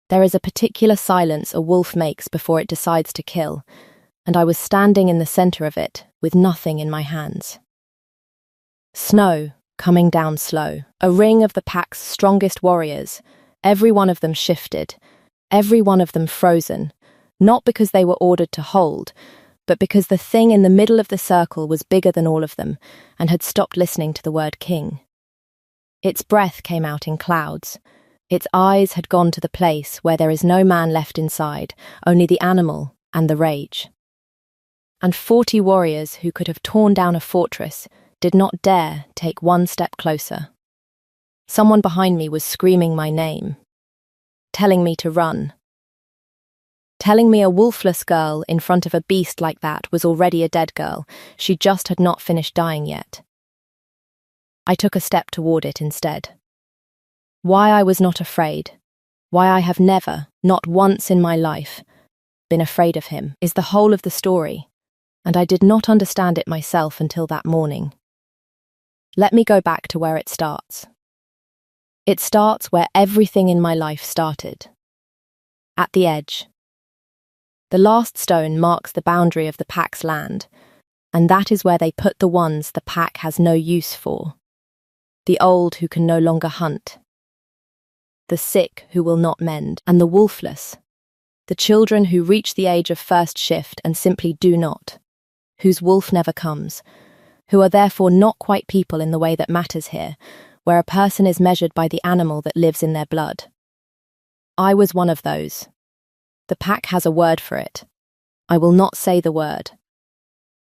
There is a particular silence a wolf makes before it decides to kill, and I was standing in the center of it with nothing in my hands. Snow, coming down slow. A ring of the pack's strongest warriors, every one of them shifted, every one of them frozen, not because they were ordered to hold, but because the thing in the middle of the circle was bigger than all of them and had stopped listening to the word king. Its breath came out in clouds. Its eyes had gone to the place where there is no man left inside, only the animal and the rage. And 40 warriors who could have torn down a fortress did not dare take one step closer. Someone behind me was screaming my name, telling me to run. Telling me a wolfless girl in front of a beast like that was already a dead girl. She just had not finished dying yet. I took a step toward it instead. Why I was not afraid, why I have never, not once in my life, been afraid of him, is the whole of the story, and I did not understand it myself until that morning. Let me go back to where it starts. It starts where everything in my life started. At the edge. The last stone marks the boundary of the pack's land, and that is where they put the ones the pack has no use for. The old who can no longer hunt. The sick who will not mend, and the wolfless. The children who reach the age of first shift and simply do not, whose wolf never comes, who are therefore not quite people in the way that matters here, where a person is measured by the animal that lives in their blood. I was one of those. The pack has a word for it. I will not say the word.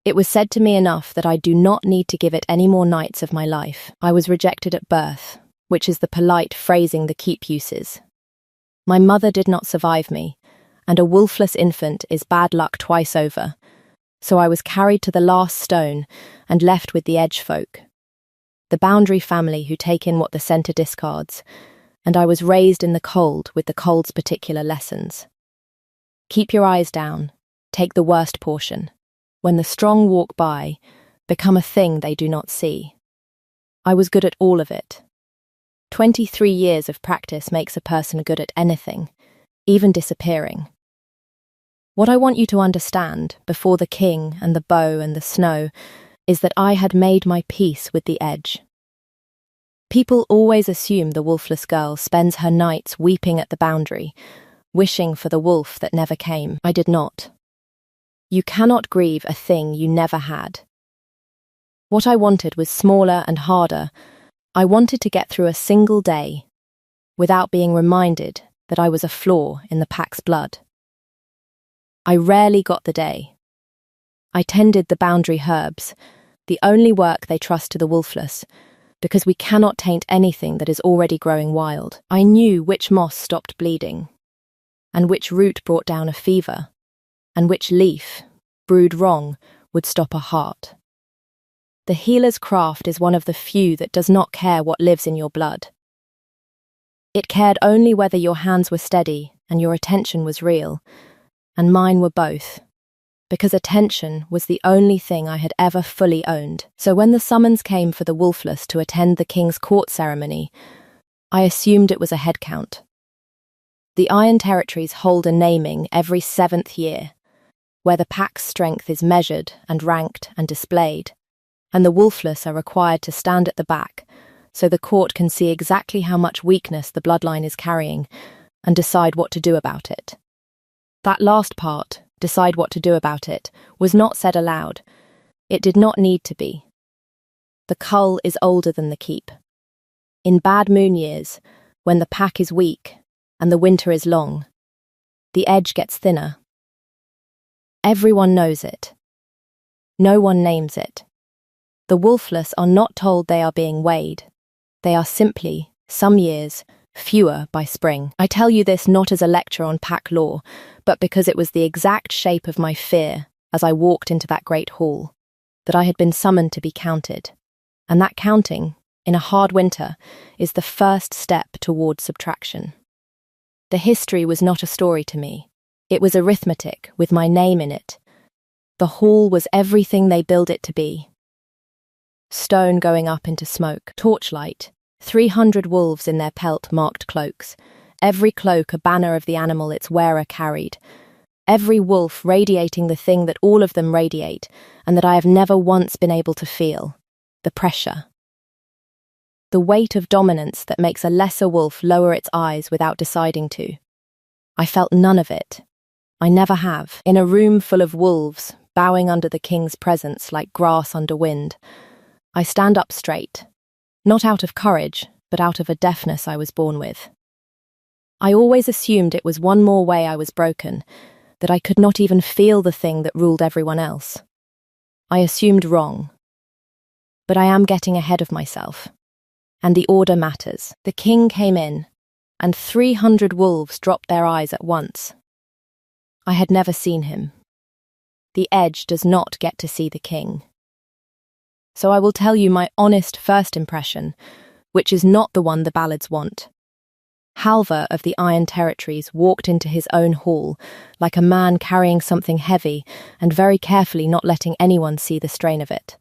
It was said to me enough that I do not need to give it any more nights of my life. I was rejected at birth, which is the polite phrasing the keep uses. My mother did not survive me, and a wolfless infant is bad luck twice over, so I was carried to the last stone and left with the edge folk, the boundary family who take in what the centre discards, and I was raised in the cold with the cold's particular lessons. Keep your eyes down, take the worst portion. When the strong walk by, become a thing they do not see. I was good at all of it. 23 years of practice makes a person good at anything, even disappearing. What I want you to understand, before the king and the bow and the snow, is that I had made my peace with the edge. People always assume the wolfless girl spends her nights weeping at the boundary, wishing for the wolf that never came. I did not. You cannot grieve a thing you never had. What I wanted was smaller and harder. I wanted to get through a single day without being reminded that I was a flaw in the pack's blood. I rarely got the day. I tended the boundary herbs, the only work they trust to the wolfless, because we cannot taint anything that is already growing wild. I knew which moss stopped bleeding, and which root brought down a fever, and which leaf, brewed wrong, would stop a heart. The healer's craft is one of the few that does not care what lives in your blood. It cared only whether your hands were steady and your attention was real, and mine were both, because attention was the only thing I had ever fully owned. So when the summons came for the wolfless to attend the king's court ceremony, I assumed it was a head count. The Iron Territories hold a naming every 7th year, where the pack's strength is measured and ranked and displayed, and the wolfless are required to stand at the back so the court can see exactly how much weakness the bloodline is carrying and decide what to do about it. That last part, decide what to do about it, was not said aloud. It did not need to be. The cull is older than the keep. In bad moon years, when the pack is weak and the winter is long, the edge gets thinner. Everyone knows it. No one names it. The wolfless are not told they are being weighed. They are simply, some years, fewer by spring. I tell you this not as a lecture on pack law, but because it was the exact shape of my fear as I walked into that great hall, that I had been summoned to be counted. And that counting, in a hard winter, is the first step towards subtraction. The history was not a story to me. It was arithmetic with my name in it. The hall was everything they billed it to be. Stone going up into smoke, torchlight, 300 wolves in their pelt-marked cloaks, every cloak a banner of the animal its wearer carried, every wolf radiating the thing that all of them radiate and that I have never once been able to feel: the pressure. The weight of dominance that makes a lesser wolf lower its eyes without deciding to. I felt none of it. I never have. In a room full of wolves, bowing under the king's presence like grass under wind, I stand up straight, not out of courage, but out of a deafness I was born with. I always assumed it was one more way I was broken, that I could not even feel the thing that ruled everyone else. I assumed wrong. But I am getting ahead of myself. And the order matters. The king came in, and 300 wolves dropped their eyes at once. I had never seen him. The edge does not get to see the king. So I will tell you my honest first impression, which is not the one the ballads want. Halvar of the Iron Territories walked into his own hall, like a man carrying something heavy and very carefully not letting anyone see the strain of it.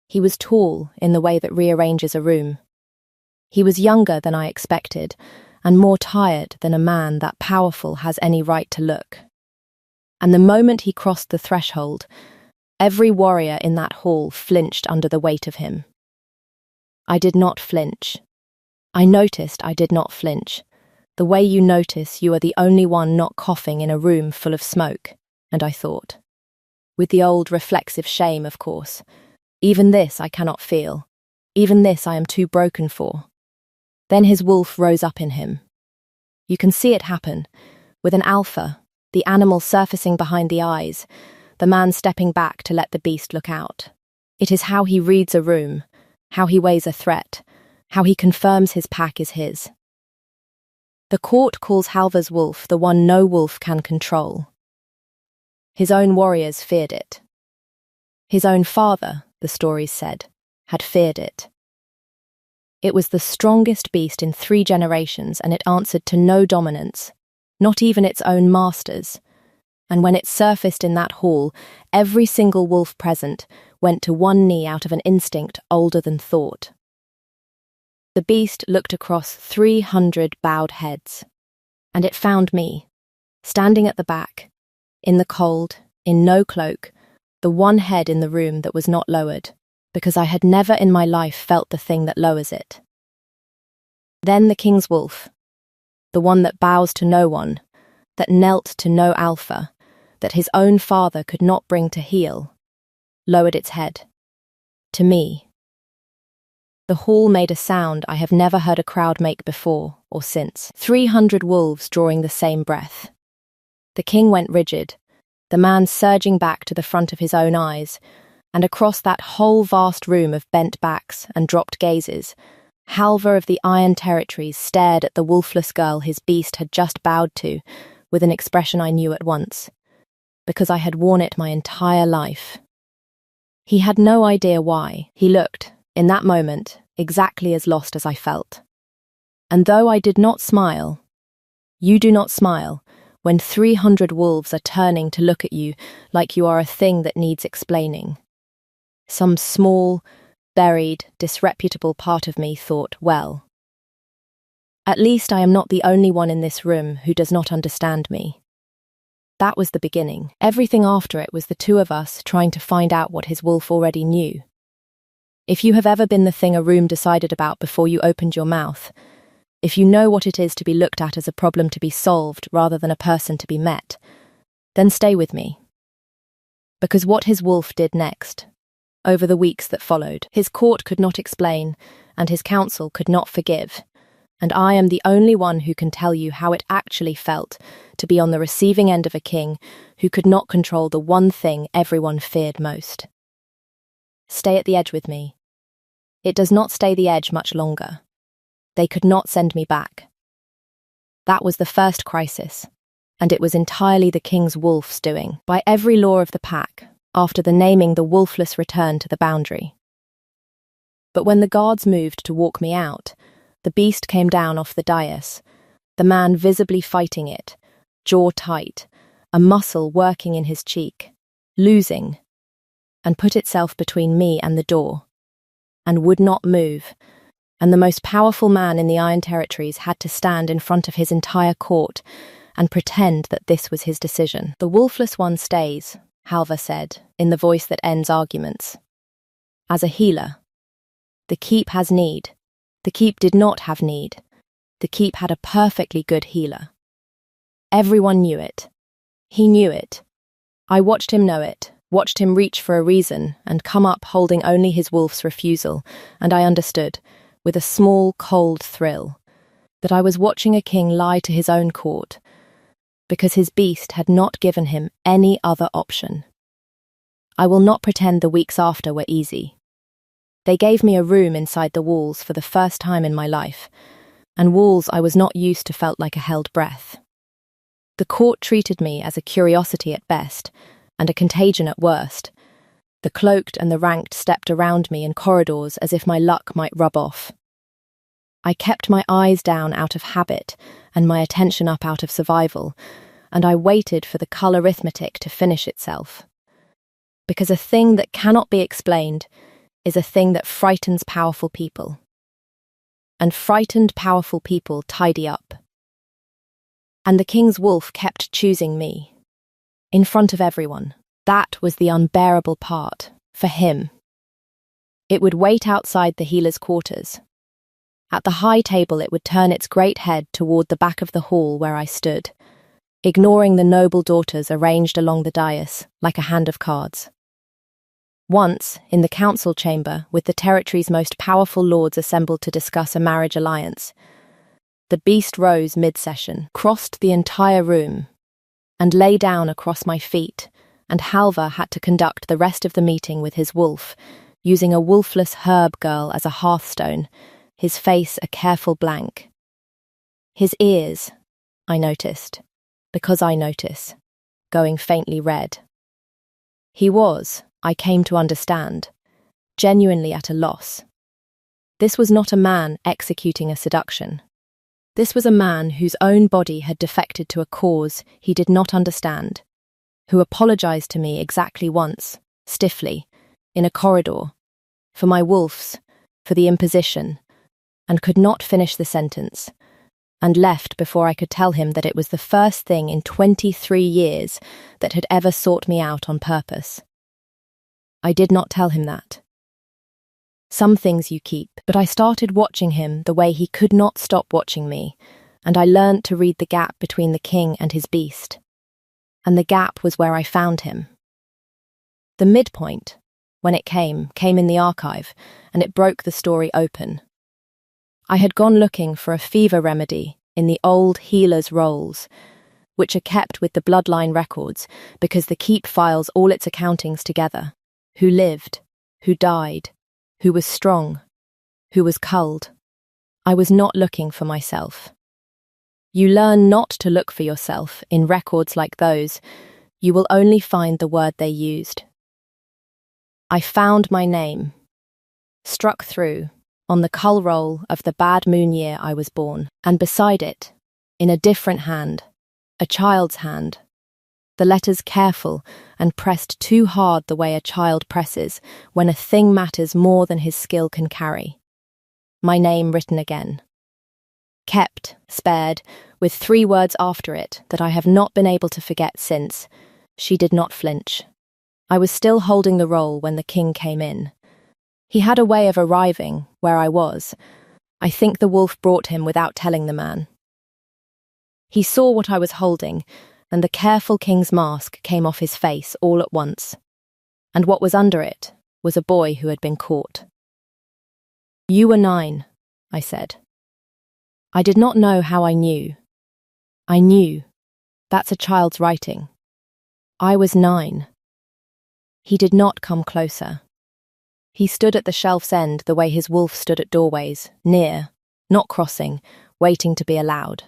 He was tall in the way that rearranges a room. He was younger than I expected, and more tired than a man that powerful has any right to look. And the moment he crossed the threshold, every warrior in that hall flinched under the weight of him. I did not flinch. I noticed I did not flinch, the way you notice you are the only one not coughing in a room full of smoke, and I thought. With the old reflexive shame, of course. Even this I cannot feel. Even this I am too broken for. Then his wolf rose up in him. You can see it happen, with an alpha, the animal surfacing behind the eyes, the man stepping back to let the beast look out. It is how he reads a room, how he weighs a threat, how he confirms his pack is his. The court calls Halvar's wolf the one no wolf can control. His own warriors feared it. His own father, the stories said, had feared it. It was the strongest beast in 3 generations, and it answered to no dominance, not even its own masters. And when it surfaced in that hall, every single wolf present went to one knee out of an instinct older than thought. The beast looked across 300 bowed heads, and it found me, standing at the back, in the cold, in no cloak, the one head in the room that was not lowered, because I had never in my life felt the thing that lowers it. Then the king's wolf, the one that bows to no one, that knelt to no alpha, that his own father could not bring to heel, lowered its head. To me. The hall made a sound I have never heard a crowd make before or since. 300 wolves drawing the same breath. The king went rigid, the man surging back to the front of his own eyes, and across that whole vast room of bent backs and dropped gazes, Halvar of the Iron Territories stared at the wolfless girl his beast had just bowed to, with an expression I knew at once, because I had worn it my entire life. He had no idea why. He looked, in that moment, exactly as lost as I felt. And though I did not smile, you do not smile when 300 wolves are turning to look at you like you are a thing that needs explaining. Some small, buried, disreputable part of me thought, well, at least I am not the only one in this room who does not understand me. That was the beginning. Everything after it was the two of us trying to find out what his wolf already knew. If you have ever been the thing a room decided about before you opened your mouth, if you know what it is to be looked at as a problem to be solved rather than a person to be met, then stay with me. Because what his wolf did next, over the weeks that followed, his court could not explain, and his council could not forgive, and I am the only one who can tell you how it actually felt to be on the receiving end of a king who could not control the one thing everyone feared most. Stay at the edge with me. It does not stay the edge much longer. They could not send me back. That was the first crisis, and it was entirely the king's wolf's doing, by every law of the pack, after the naming the wolfless returned to the boundary. But when the guards moved to walk me out, the beast came down off the dais, the man visibly fighting it, jaw tight, a muscle working in his cheek, losing, and put itself between me and the door, and would not move, and the most powerful man in the Iron Territories had to stand in front of his entire court and pretend that this was his decision. "The wolfless one stays," Halvar said, in the voice that ends arguments. "As a healer. The keep has need. The keep did not have need. The keep had a perfectly good healer. Everyone knew it. He knew it. I watched him know it, watched him reach for a reason and come up holding only his wolf's refusal, and I understood, with a small, cold thrill, that I was watching a king lie to his own court, because his beast had not given him any other option. I will not pretend the weeks after were easy. They gave me a room inside the walls for the first time in my life, and walls I was not used to felt like a held breath. The court treated me as a curiosity at best, and a contagion at worst. The cloaked and the ranked stepped around me in corridors as if my luck might rub off. I kept my eyes down out of habit and my attention up out of survival, and I waited for the cull arithmetic to finish itself. Because a thing that cannot be explained is a thing that frightens powerful people. And frightened, powerful people tidy up. And the king's wolf kept choosing me. In front of everyone. That was the unbearable part, for him. It would wait outside the healer's quarters. At the high table it would turn its great head toward the back of the hall where I stood, ignoring the noble daughters arranged along the dais like a hand of cards. Once, in the council chamber, with the territory's most powerful lords assembled to discuss a marriage alliance, the beast rose mid-session, crossed the entire room, and lay down across my feet, and Halvar had to conduct the rest of the meeting with his wolf, using a wolfless herb girl as a hearthstone, his face a careful blank. His ears, I noticed, because I notice, going faintly red. He was, I came to understand, genuinely at a loss. This was not a man executing a seduction. This was a man whose own body had defected to a cause he did not understand, who apologized to me exactly once, stiffly, in a corridor, for my wolves, for the imposition, and could not finish the sentence, and left before I could tell him that it was the first thing in 23 years that had ever sought me out on purpose. I did not tell him that. Some things you keep, but I started watching him the way he could not stop watching me, and I learned to read the gap between the king and his beast. And the gap was where I found him. The midpoint, when it came in the archive, and it broke the story open. I had gone looking for a fever remedy in the old healer's rolls, which are kept with the bloodline records because the keep files all its accountings together. Who lived, who died, who was strong, who was culled. I was not looking for myself. You learn not to look for yourself in records like those. You will only find the word they used. I found my name, struck through, on the cull roll of the bad moon year I was born, and beside it, in a different hand, a child's hand, the letters careful and pressed too hard the way a child presses when a thing matters more than his skill can carry. My name written again. Kept, spared, with 3 words after it that I have not been able to forget since. She did not flinch. I was still holding the roll when the king came in. He had a way of arriving where I was. I think the wolf brought him without telling the man. He saw what I was holding, and the careful king's mask came off his face all at once. And what was under it was a boy who had been caught. "You were 9, I said. I did not know how I knew. I knew. That's a child's writing. I was 9. He did not come closer. He stood at the shelf's end the way his wolf stood at doorways, near, not crossing, waiting to be allowed.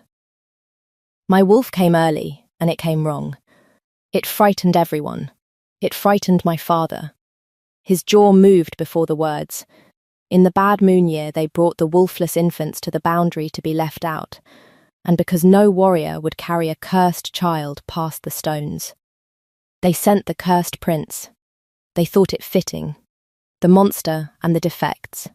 My wolf came early, and it came wrong. It frightened everyone. It frightened my father. His jaw moved before the words. In the bad moon year, they brought the wolfless infants to the boundary to be left out, and because no warrior would carry a cursed child past the stones. They sent the cursed prince. They thought it fitting. The monster and the defects.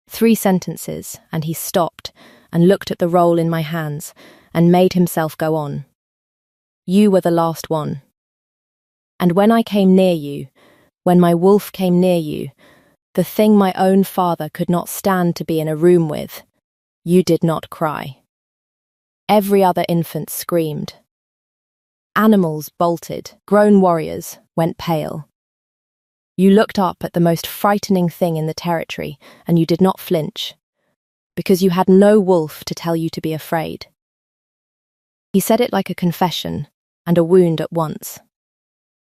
3 sentences, and he stopped and looked at the roll in my hands and made himself go on. You were the last one. And when I came near you, when my wolf came near you, the thing my own father could not stand to be in a room with, you did not cry. Every other infant screamed. Animals bolted, grown warriors went pale. You looked up at the most frightening thing in the territory, and you did not flinch, because you had no wolf to tell you to be afraid. He said it like a confession and a wound at once.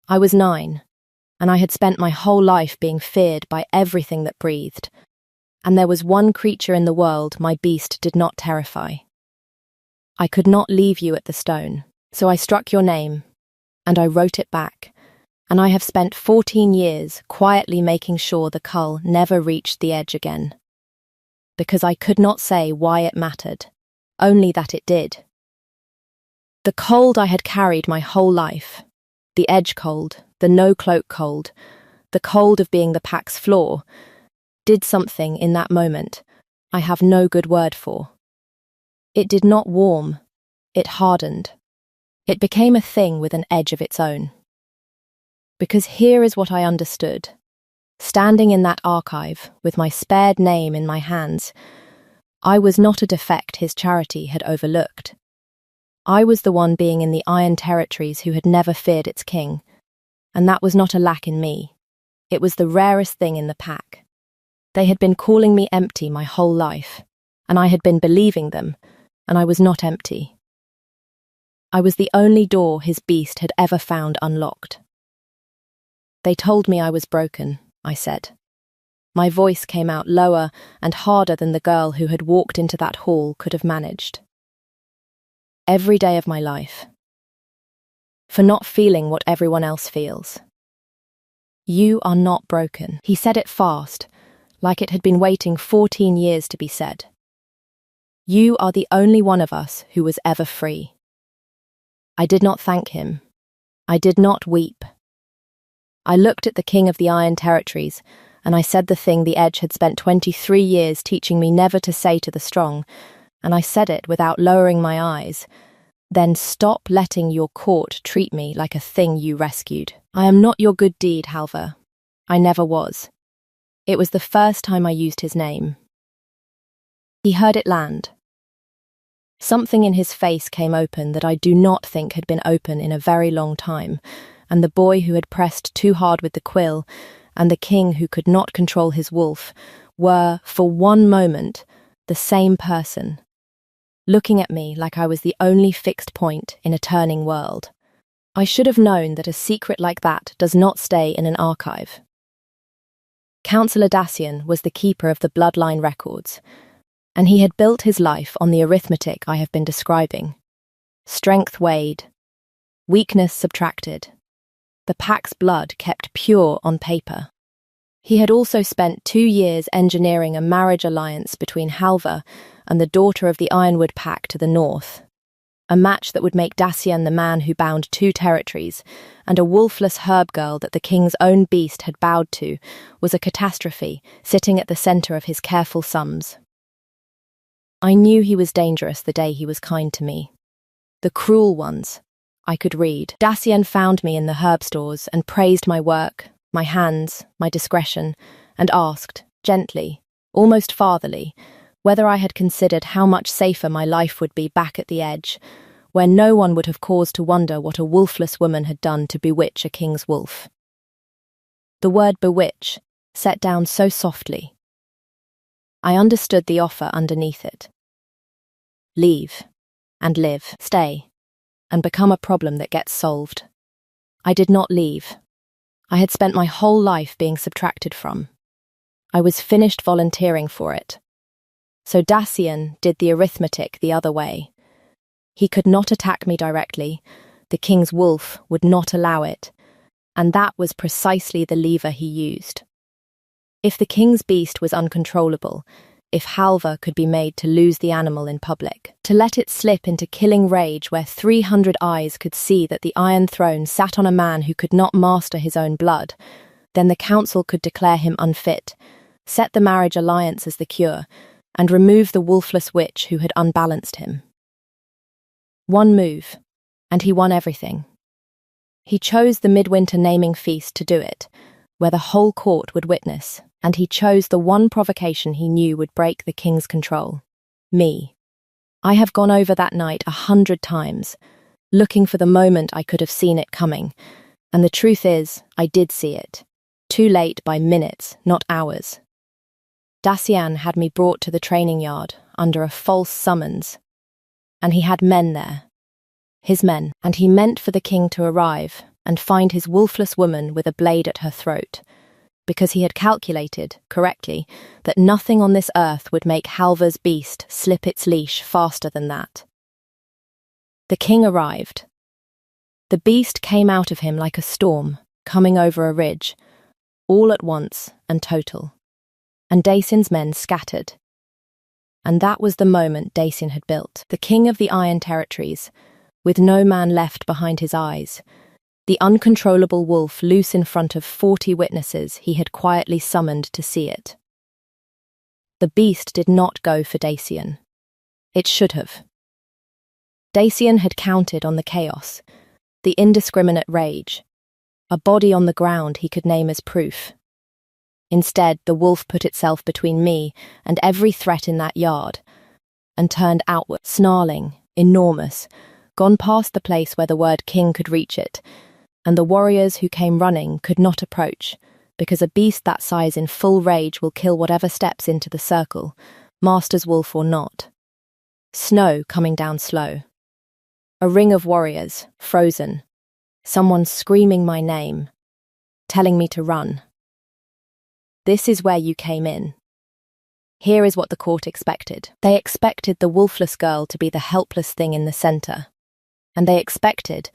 I was 9, and I had spent my whole life being feared by everything that breathed, and there was one creature in the world my beast did not terrify. I could not leave you at the stone, so I struck your name, and I wrote it back, and I have spent 14 years quietly making sure the cull never reached the edge again. Because I could not say why it mattered, only that it did. The cold I had carried my whole life, the edge cold, the no-cloak cold, the cold of being the pack's flaw, did something in that moment I have no good word for. It did not warm, it hardened. It became a thing with an edge of its own. Because here is what I understood. Standing in that archive, with my spared name in my hands, I was not a defect his charity had overlooked. I was the one being in the Iron Territories who had never feared its king, and that was not a lack in me. It was the rarest thing in the pack. They had been calling me empty my whole life, and I had been believing them, and I was not empty. I was the only door his beast had ever found unlocked. They told me I was broken, I said. My voice came out lower and harder than the girl who had walked into that hall could have managed. Every day of my life. For not feeling what everyone else feels. You are not broken. He said it fast, like it had been waiting 14 years to be said. You are the only one of us who was ever free. I did not thank him. I did not weep. I looked at the king of the Iron Territories, and I said the thing the Edge had spent 23 years teaching me never to say to the strong, and I said it without lowering my eyes. Then stop letting your court treat me like a thing you rescued. I am not your good deed, Halvar. I never was. It was the first time I used his name. He heard it land. Something in his face came open that I do not think had been open in a very long time, and the boy who had pressed too hard with the quill, and the king who could not control his wolf, were, for one moment, the same person, looking at me like I was the only fixed point in a turning world. I should have known that a secret like that does not stay in an archive. Councillor Dacian was the keeper of the bloodline records, and he had built his life on the arithmetic I have been describing. Strength weighed, weakness subtracted, the pack's blood kept pure on paper. He had also spent 2 years engineering a marriage alliance between Halvar and the daughter of the Ironwood pack to the north, a match that would make Dacian the man who bound 2 territories, and a wolfless herb girl that the king's own beast had bowed to was a catastrophe sitting at the centre of his careful sums. I knew he was dangerous the day he was kind to me. The cruel ones, I could read. Dacian found me in the herb stores and praised my work, my hands, my discretion, and asked, gently, almost fatherly, whether I had considered how much safer my life would be back at the Edge, where no one would have cause to wonder what a wolfless woman had done to bewitch a king's wolf. The word bewitch, set down so softly. I understood the offer underneath it. Leave, and live, stay, and become a problem that gets solved. I did not leave. I had spent my whole life being subtracted from. I was finished volunteering for it. So Dacian did the arithmetic the other way. He could not attack me directly, the king's wolf would not allow it, and that was precisely the lever he used. If the king's beast was uncontrollable, if Halvar could be made to lose the animal in public, to let it slip into killing rage where 300 eyes could see that the Iron Throne sat on a man who could not master his own blood, then the council could declare him unfit, set the marriage alliance as the cure, and remove the wolfless witch who had unbalanced him. One move, and he won everything. He chose the midwinter naming feast to do it, where the whole court would witness, and he chose the one provocation he knew would break the king's control. Me. I have gone over that night 100 times, looking for the moment I could have seen it coming, and the truth is, I did see it. Too late by minutes, not hours. Dacian had me brought to the training yard under a false summons, and he had men there. His men, and he meant for the king to arrive and find his wolfless woman with a blade at her throat, because he had calculated, correctly, that nothing on this earth would make Halvar's beast slip its leash faster than that. The king arrived. The beast came out of him like a storm, coming over a ridge, all at once and total, and Dacian's men scattered. And that was the moment Dacian had built, the king of the Iron Territories, with no man left behind his eyes, the uncontrollable wolf loose in front of 40 witnesses he had quietly summoned to see it. The beast did not go for Dacian. It should have. Dacian had counted on the chaos, the indiscriminate rage, a body on the ground he could name as proof. Instead, the wolf put itself between me and every threat in that yard, and turned outward, snarling, enormous, gone past the place where the word king could reach it, and the warriors who came running could not approach, because a beast that size in full rage will kill whatever steps into the circle, master's wolf or not. Snow coming down slow. A ring of warriors, frozen. Someone screaming my name, telling me to run. This is where you came in. Here is what the court expected. They expected the wolfless girl to be the helpless thing in the centre. And they expected,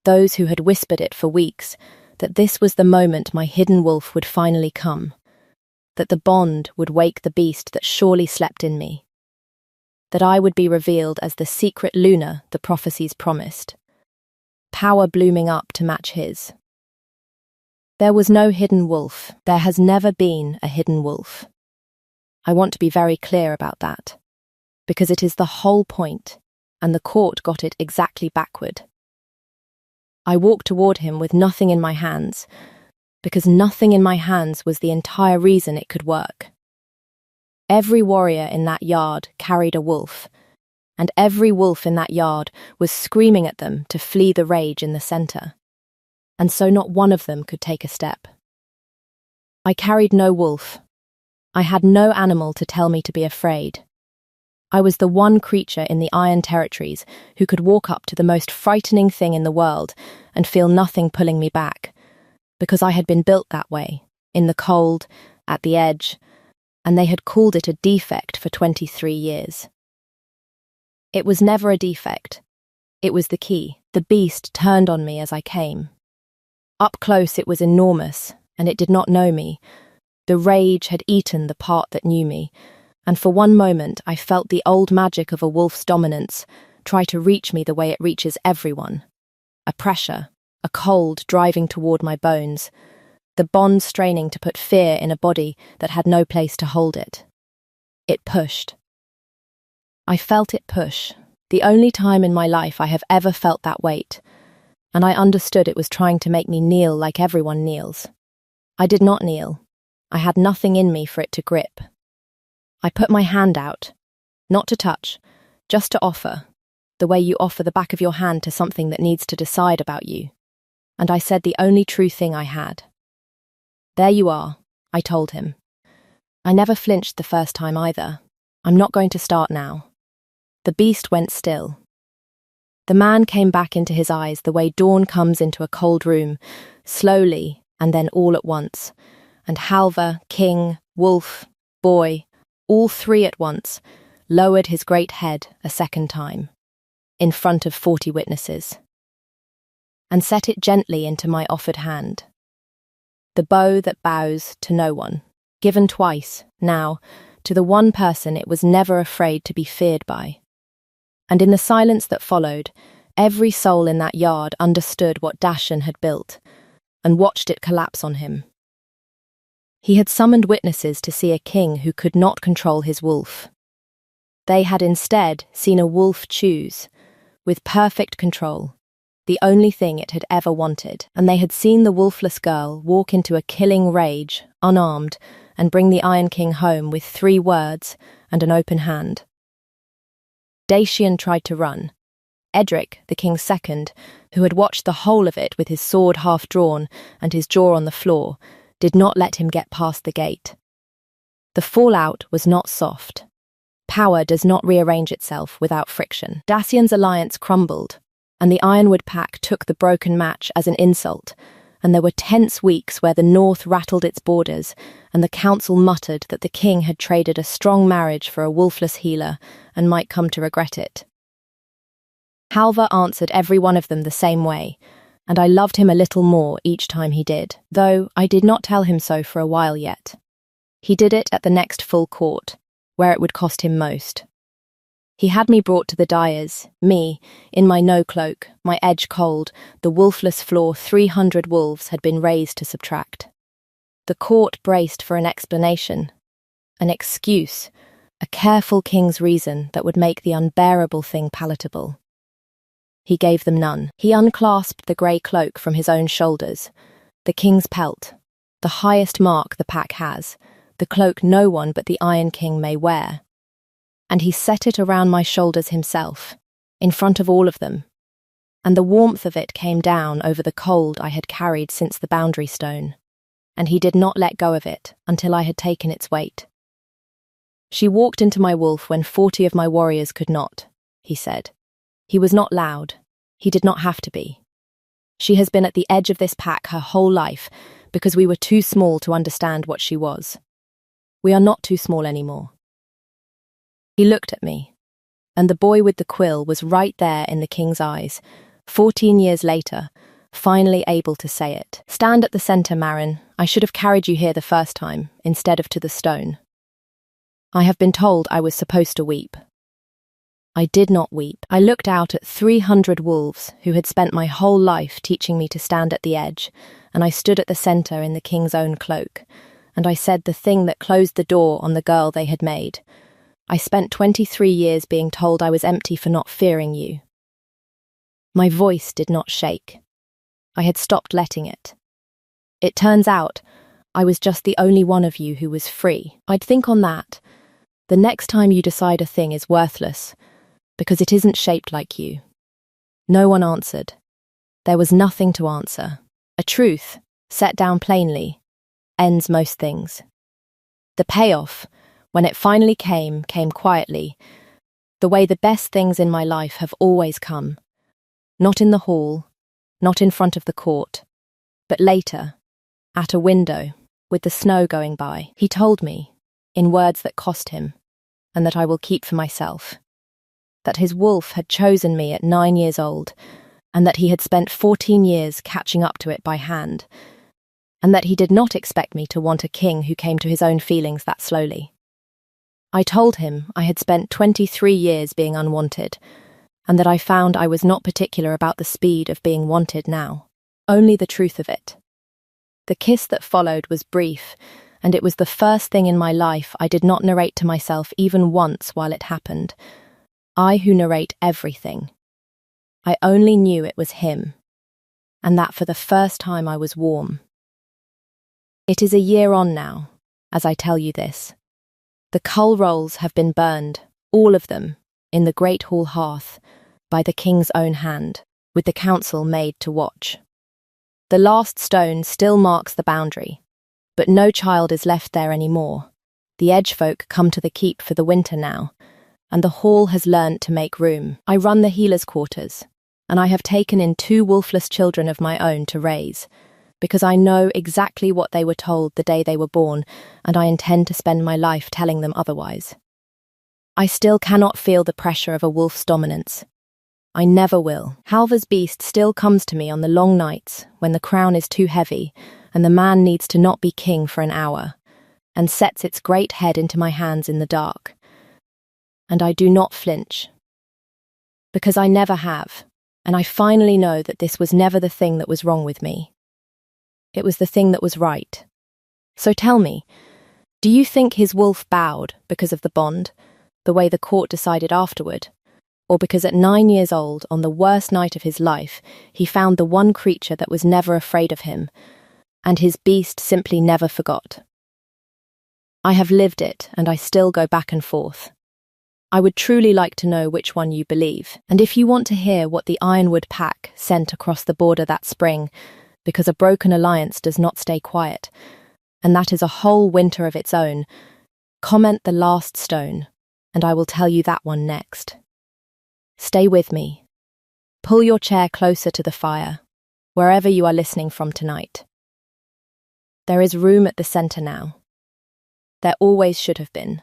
those who had whispered it for weeks, that this was the moment my hidden wolf would finally come, that the bond would wake the beast that surely slept in me, that I would be revealed as the secret Luna the prophecies promised, power blooming up to match his. There was no hidden wolf. There has never been a hidden wolf. I want to be very clear about that, because it is the whole point, and the court got it exactly backward. I walked toward him with nothing in my hands, because nothing in my hands was the entire reason it could work. Every warrior in that yard carried a wolf, and every wolf in that yard was screaming at them to flee the rage in the centre, and so not one of them could take a step. I carried no wolf. I had no animal to tell me to be afraid. I was the one creature in the Iron Territories who could walk up to the most frightening thing in the world and feel nothing pulling me back, because I had been built that way, in the cold, at the edge, and they had called it a defect for 23 years. It was never a defect. It was the key. The beast turned on me as I came. Up close it was enormous, and it did not know me. The rage had eaten the part that knew me, and for one moment I felt the old magic of a wolf's dominance try to reach me the way it reaches everyone. A pressure, a cold driving toward my bones, the bond straining to put fear in a body that had no place to hold it. It pushed. I felt it push, the only time in my life I have ever felt that weight, and I understood it was trying to make me kneel like everyone kneels. I did not kneel. I had nothing in me for it to grip. I put my hand out, not to touch, just to offer, the way you offer the back of your hand to something that needs to decide about you, and I said the only true thing I had. There you are, I told him. I never flinched the first time either. I'm not going to start now. The beast went still. The man came back into his eyes the way dawn comes into a cold room, slowly and then all at once, and Halvar, king, wolf, boy, all three at once, lowered his great head a second time, in front of 40 witnesses, and set it gently into my offered hand. The bow that bows to no one, given twice, now, to the one person it was never afraid to be feared by. And in the silence that followed, every soul in that yard understood what Dacian had built, and watched it collapse on him. He had summoned witnesses to see a king who could not control his wolf. They had instead seen a wolf choose, with perfect control, the only thing it had ever wanted, and they had seen the wolfless girl walk into a killing rage, unarmed, and bring the Iron King home with 3 words and an open hand. Dacian tried to run. Edric, the king's second, who had watched the whole of it with his sword half drawn and his jaw on the floor, did not let him get past the gate. The fallout was not soft. Power does not rearrange itself without friction. Dacian's alliance crumbled, and the Ironwood pack took the broken match as an insult, and there were tense weeks where the North rattled its borders, and the council muttered that the king had traded a strong marriage for a wolfless healer and might come to regret it. Halvar answered every one of them the same way, and I loved him a little more each time he did, though I did not tell him so for a while yet. He did it at the next full court, where it would cost him most. He had me brought to the dyers, me, in my no-cloak, my edge cold, the wolfless floor 300 wolves had been raised to subtract. The court braced for an explanation, an excuse, a careful king's reason that would make the unbearable thing palatable. He gave them none. He unclasped the grey cloak from his own shoulders, the king's pelt, the highest mark the pack has, the cloak no one but the Iron King may wear. And he set it around my shoulders himself, in front of all of them, and the warmth of it came down over the cold I had carried since the boundary stone, and he did not let go of it until I had taken its weight. She walked into my wolf when 40 of my warriors could not, he said. He was not loud. He did not have to be. She has been at the edge of this pack her whole life because we were too small to understand what she was. We are not too small anymore. He looked at me, and the boy with the quill was right there in the king's eyes, 14 years later, finally able to say it. Stand at the centre, Marin. I should have carried you here the first time, instead of to the stone. I have been told I was supposed to weep. I did not weep. I looked out at 300 wolves who had spent my whole life teaching me to stand at the edge, and I stood at the centre in the king's own cloak, and I said the thing that closed the door on the girl they had made. I spent 23 years being told I was empty for not fearing you. My voice did not shake. I had stopped letting it. It turns out I was just the only one of you who was free. I'd think on that. The next time you decide a thing is worthless, because it isn't shaped like you. No one answered. There was nothing to answer. A truth, set down plainly, ends most things. The payoff, when it finally came quietly, the way the best things in my life have always come. Not in the hall, not in front of the court, but later, at a window, with the snow going by. He told me, in words that cost him, and that I will keep for myself, that his wolf had chosen me at 9 years old, and that he had spent 14 years catching up to it by hand, and that he did not expect me to want a king who came to his own feelings that slowly. I told him I had spent 23 years being unwanted, and that I found I was not particular about the speed of being wanted now, only the truth of it. The kiss that followed was brief, and it was the first thing in my life I did not narrate to myself even once while it happened. I who narrate everything. I only knew it was him, and that for the first time I was warm. It is a year on now, as I tell you this. The cull rolls have been burned, all of them, in the great hall hearth, by the king's own hand, with the council made to watch. The last stone still marks the boundary, but no child is left there any more. The edge folk come to the keep for the winter now, and the hall has learnt to make room. I run the healers' quarters, and I have taken in 2 wolfless children of my own to raise, because I know exactly what they were told the day they were born, and I intend to spend my life telling them otherwise. I still cannot feel the pressure of a wolf's dominance. I never will. Halvar's beast still comes to me on the long nights when the crown is too heavy and the man needs to not be king for an hour, and sets its great head into my hands in the dark. And I do not flinch. Because I never have, and I finally know that this was never the thing that was wrong with me. It was the thing that was right. So tell me, do you think his wolf bowed because of the bond, the way the court decided afterward? Or because at 9 years old, on the worst night of his life, he found the one creature that was never afraid of him, and his beast simply never forgot? I have lived it, and I still go back and forth. I would truly like to know which one you believe, and if you want to hear what the Ironwood Pack sent across the border that spring, because a broken alliance does not stay quiet, and that is a whole winter of its own, comment The Last Stone, and I will tell you that one next. Stay with me. Pull your chair closer to the fire, wherever you are listening from tonight. There is room at the center now. There always should have been.